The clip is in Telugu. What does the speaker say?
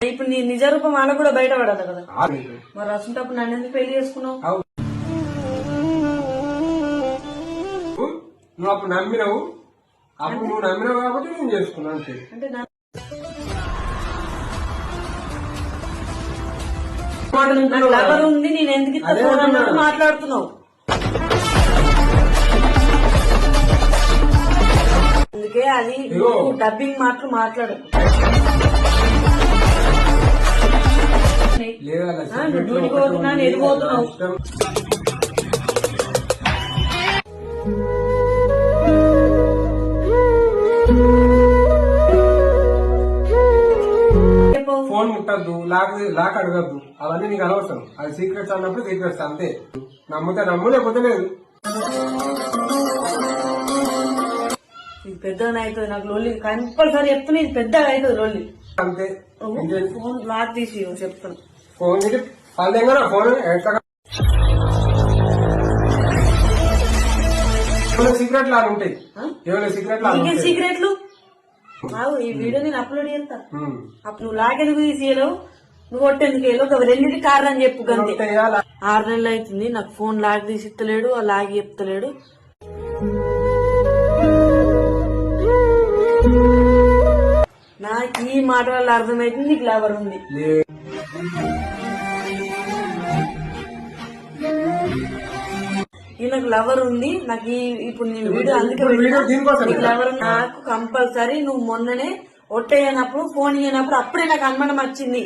ఇప్పుడు నీ నిజ రూపం వాళ్ళ కూడా బయటపడదు కదా. మరి అసంటప్పుడు నన్ను ఎందుకు పెళ్లి చేసుకున్నావు? నువ్వు అప్పుడు నమ్మినావు, అప్పుడు నువ్వు నమ్మినావు కాబట్టి నేను చేసుకున్నా అంతే. అంటే లవర్ ఉంది, నేను ఎందుకు ఇస్తాను మాట్లాడుతున్నావు. అందుకే అది డబ్బింగ్ మాటలు మాట్లాడు. డ్యూటీకి పోతున్నా, ఎదిగిపోతున్నావు. ఫోన్ ముట్టద్దు, లాక్ అడగద్దు, అవన్నీ నీకు అనవసరం. అది సీక్రెట్స్ అన్నప్పుడు సీక్రెట్స్ అంతే. నమ్ముతే నమ్ము, లేకపోతే లేదు. ఇది పెద్దగా అవుతుంది నాకు లొల్లి. కంపల్సరీ చెప్తున్నా, ఇది పెద్దగా అవుతుంది లొల్లి అంతే. ఫోన్ లాక్ తీసి చెప్తాను. ఫోన్ వాళ్ళ ఫోన్ సీక్రెట్ లాగా ఉంటాయి. ఏమైనా సీక్రెట్ లాగా సీక్రెట్లు ఈ వీడియో నేను అప్లోడ్ చేస్తా. అప్పుడు నువ్వు లాగెందుకు తీసేయలేవు, నువ్వు కొట్టేందుకు వెళ్ళవు. రెండింటి కారణం చెప్పు. గంతే. 6 నెలలు అవుతుంది నాకు ఫోన్ లాగ్ తీసి ఇస్తలేడు, ఆ లాగి చెప్తలేడు. నాకు ఈ మాట వల్ల అర్థమైతుంది నీకు లవర్ ఉంది. నాకు లవర్ ఉంది. నాకు ఇప్పుడు నేను వీడియో అందుకే లవర్. నాకు కంపల్సరీ నువ్వు మొన్ననే ఒట్టేయనప్పుడు ఫోన్ ఇయ్యనప్పుడు అప్పుడే నాకు అనుమానం వచ్చింది.